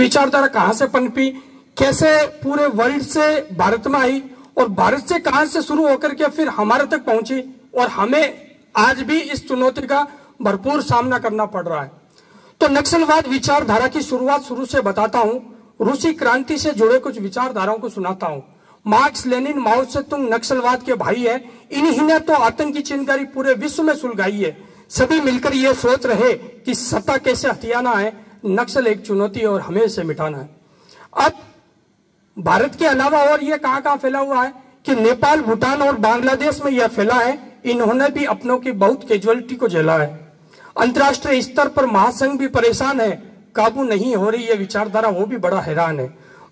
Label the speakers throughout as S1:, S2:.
S1: विचारधारा कहां से पनपी, कैसे पूरे वर्ल्ड से भारत में आई और भारत से कहां से शुरू होकर के फिर हमारे तक पहुंची और हमें आज भी इस चुनौती का भरपूर सामना करना पड़ रहा है। तो नक्सलवाद विचारधारा की शुरुआत शुरू से बताता हूं, रूसी क्रांति से जुड़े कुछ विचारधाराओं को सुनाता हूं। मार्क्स, लेनिन, माओ सेतुंग नक्सलवाद के भाई है। इन्हीं ने तो आतंक की चिंगारी पूरे विश्व में सुलगाई है। सभी मिलकर ये सोच रहे कि सत्ता कैसे हथियाना है, नक्सल एक चुनौती और हमें इसे मिटाना है। अब भारत के अलावा और ये कहां फैला हुआ है कि नेपाल, भूटान और बांग्लादेश में यह फैला है। इन्होंने भी अपनों की बहुत कैजुअलिटी को झेला है। अंतर्राष्ट्रीय स्तर पर महासंघ भी परेशान है, काबू नहीं हो रही ये विचारधारा, वो भी बड़ा हैरान है।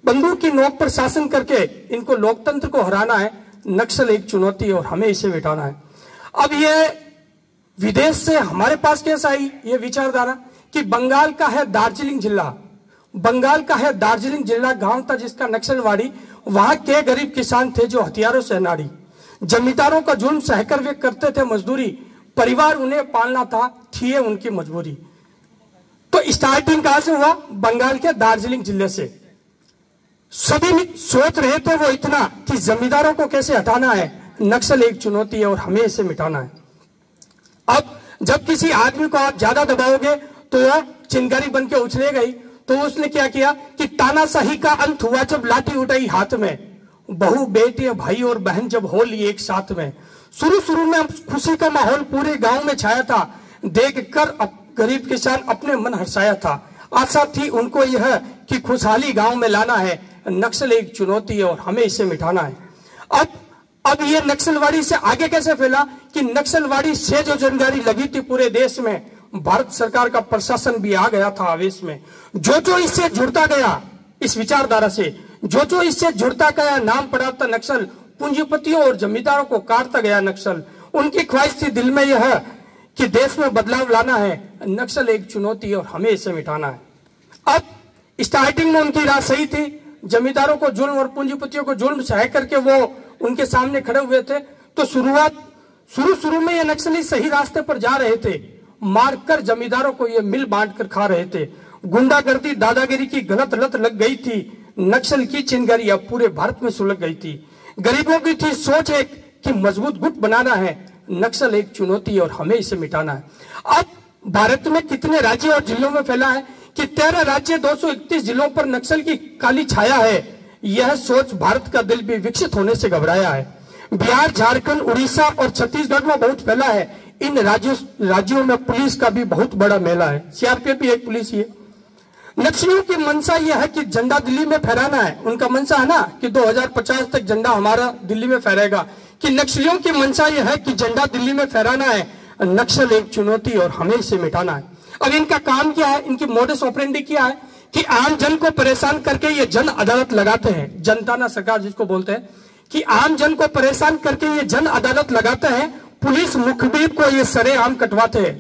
S1: बंदूक की नोक पर शासन करके इनको लोकतंत्र को हराना है, नक्सल एक चुनौती और हमें इसे मिटाना है। अब ये विदेश से हमारे पास कैसे आई ये विचारधारा कि बंगाल का है दार्जिलिंग जिला गांव था जिसका नक्सलवाड़ी, वहां के गरीब किसान थे जो हथियारों से अनाड़ी, जमींदारों का जुल्म सहकर वे करते थे मजदूरी, परिवार उन्हें पालना था, थी उनकी मजबूरी। तो स्टार्टिंग कहां से हुआ? बंगाल के दार्जिलिंग जिले से। सभी सोच रहे थे वो इतना कि जमींदारों को कैसे हटाना है, नक्सल एक चुनौती है और हमें इसे मिटाना है। अब जब किसी आदमी को आप ज्यादा दबाओगे तो वह चिंगारी बन के उछले गई। तो उसने क्या किया कि तानाशाही का अंत हुआ जब लाठी उठाई हाथ में, बहू, बेटे, भाई और बहन जब हो लिए एक साथ में। शुरू में खुशी का माहौल पूरे गांव में छाया था, देखकर गरीब किसान अपने मन हर्षाया था। आशा थी उनको यह कि खुशहाली गांव में लाना है, नक्सल एक चुनौती है और हमें इसे मिटाना है। अब ये नक्सलवाड़ी से आगे कैसे फैला कि नक्सलवाड़ी से जो चिंगारी लगी थी पूरे देश में, भारत सरकार का प्रशासन भी आ गया था आवेश में। जो इससे जुड़ता गया, इस विचारधारा से जो इससे जुड़ता गया, नाम पड़ा था नक्सल। पूंजीपतियों और जमींदारों को काटता गया नक्सल। उनकी ख्वाहिश थी दिल में यह कि देश में बदलाव लाना है, नक्सल एक चुनौती और हमें इसे मिटाना है। अब स्टार्टिंग में उनकी राह सही थी, जमींदारों को जुल्म और पूंजीपतियों को जुल्म सह करके वो उनके सामने खड़े हुए थे। तो शुरू में ये नक्सली सही रास्ते पर जा रहे थे, मारकर जमींदारों को ये मिल बांट कर खा रहे थे। गुंडागर्दी, दादागिरी की गलत लत लग गई थी, नक्सल की चिंगारी अब पूरे भारत में सुलग गई थी। गरीबों की थी सोच एक कि मजबूत गुट बनाना है, नक्सल एक चुनौती और हमें इसे मिटाना है। अब भारत में कितने राज्य और जिलों में फैला है कि 13 राज्य 231 जिलों पर नक्सल की काली छाया है। यह सोच भारत का दिल भी विकसित होने से घबराया है। बिहार, झारखंड, उड़ीसा और छत्तीसगढ़ में बहुत फैला है। इन राज्यों में पुलिस का भी बहुत बड़ा मेला है, सीआरपीएफ भी एक पुलिस ही है। नक्सलियों की मंशा यह है कि झंडा दिल्ली में फहराना है। उनका मंशा है ना कि 2050 तक झंडा हमारा दिल्ली में फहरेगा। कि नक्सलियों की मंशा यह है कि झंडा दिल्ली में फहराना है, नक्सल एक चुनौती और हमें इसे मिटाना है। अब इनका काम क्या है, इनकी मोडस ऑपरेंडी क्या है कि आम जन को परेशान करके ये जन अदालत लगाते हैं। जनता ना सरकार जिसको बोलते हैं, कि आम जन को परेशान करके ये जन अदालत लगाते हैं। पुलिस मुखबिर को ये सरेआम कटवाते हैं।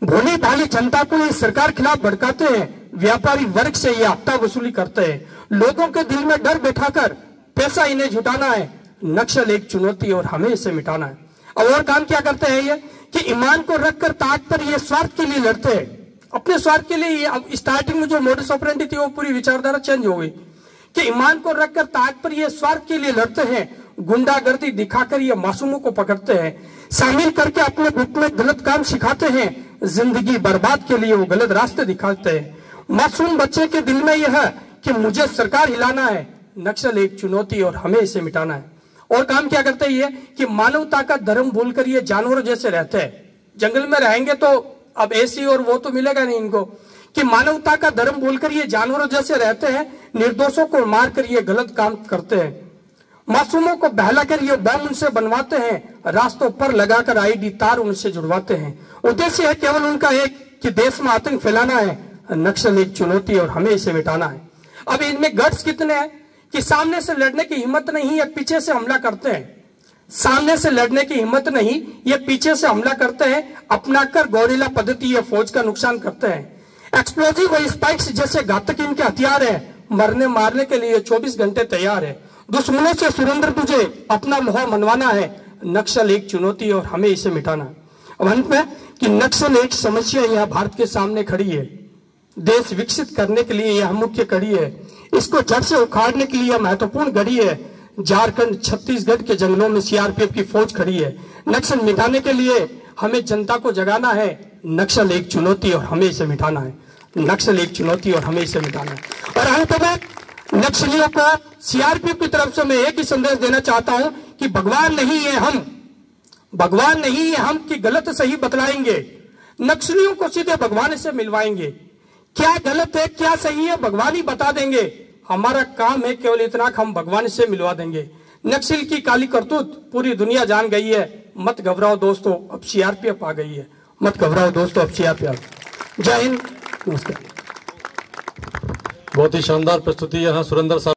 S1: भोली भाली जनता को ये सरकार खिलाफ भड़काते हैं। व्यापारी वर्ग से ये हफ्ता वसूली करते हैं। लोगों के दिल में डर बैठाकर पैसा इन्हें जुटाना है, नक्सल एक चुनौती और हमें इसे मिटाना है। और काम क्या करते हैं ये कि ईमान को रखकर ताक पर ये स्वार्थ के लिए लड़ते हैं, अपने स्वार्थ के लिए। अब स्टार्टिंग में जो मोडस ऑपरेंडी थी वो पूरी विचारधारा चेंज हो गई कि ईमान को रखकर ताक पर ये स्वार्थ के लिए लड़ते हैं। गुंडागर्दी दिखाकर ये मासूमों को पकड़ते हैं, शामिल करके अपने गुट में गलत काम सिखाते हैं। जिंदगी बर्बाद के लिए वो गलत रास्ते दिखाते हैं। मासूम बच्चे के दिल में यह है कि मुझे सरकार हिलाना है, नक्सल एक चुनौती और हमें इसे मिटाना है। और काम क्या करते हैं ये कि मानवता का धर्म भूलकर ये जानवरों जैसे रहते हैं। जंगल में रहेंगे तो अब एसी और वो तो मिलेगा नहीं इनको, कि मानवता का धर्म भूलकर ये जानवरों जैसे रहते हैं। निर्दोषों को मारकर ये गलत काम करते हैं। मासूमों को बहलाकर ये बम उनसे बनवाते हैं। रास्तों पर लगाकर आईडी तार उनसे जुड़वाते हैं। उद्देश्य है केवल उनका एक कि देश में आतंक फैलाना है, नक्सल एक चुनौती और हमें इसे मिटाना है। अब इनमें गट्स कितने हैं कि सामने से लड़ने की हिम्मत नहीं, ये पीछे से हमला करते हैं। सामने से लड़ने की हिम्मत नहीं, ये पीछे से हमला करते हैं। अपनाकर गोरिल्ला पद्धति ये फौज का नुकसान करते हैं। एक्सप्लोजिव व स्पाइक्स जैसे घातक इनके हथियार है। मरने मारने के लिए 24 घंटे तैयार है। दुश्मनों से सुरेंद्र तुझे अपना लोहा मनवाना है, नक्सल एक चुनौती और हमें इसे मिटाना है। अब अंत में कि नक्सल एक समस्या यह भारत के सामने खड़ी है। देश विकसित करने के लिए यह मुख्य कड़ी है। इसको जड़ से उखाड़ने के लिए महत्वपूर्ण घड़ी है। झारखंड छत्तीसगढ़ के जंगलों में सीआरपीएफ की फौज खड़ी है। नक्सल मिटाने के लिए हमें जनता को जगाना है। नक्सल एक चुनौती और हमें इसे मिटाना है। नक्सल एक चुनौती और हमें इसे मिटाना है। और अंत में नक्सलियों को सीआरपीएफ की तरफ से मैं एक ही संदेश देना चाहता हूं कि भगवान नहीं है हम, भगवान नहीं है हम कि गलत सही बतलाएंगे। नक्सलियों को सीधे भगवान से मिलवाएंगे। क्या गलत है क्या सही है भगवान ही बता देंगे। हमारा काम है केवल इतना कि हम भगवान से मिलवा देंगे। नक्सल की काली करतूत पूरी दुनिया जान गई है। मत घबराओ दोस्तों, अब सीआरपीएफ आ गई है। मत घबराओ दोस्तों, अब सीआरपीएफ। जय हिंद, नमस्कार।
S2: बहुत ही शानदार प्रस्तुति यहाँ सुरेंद्र साहब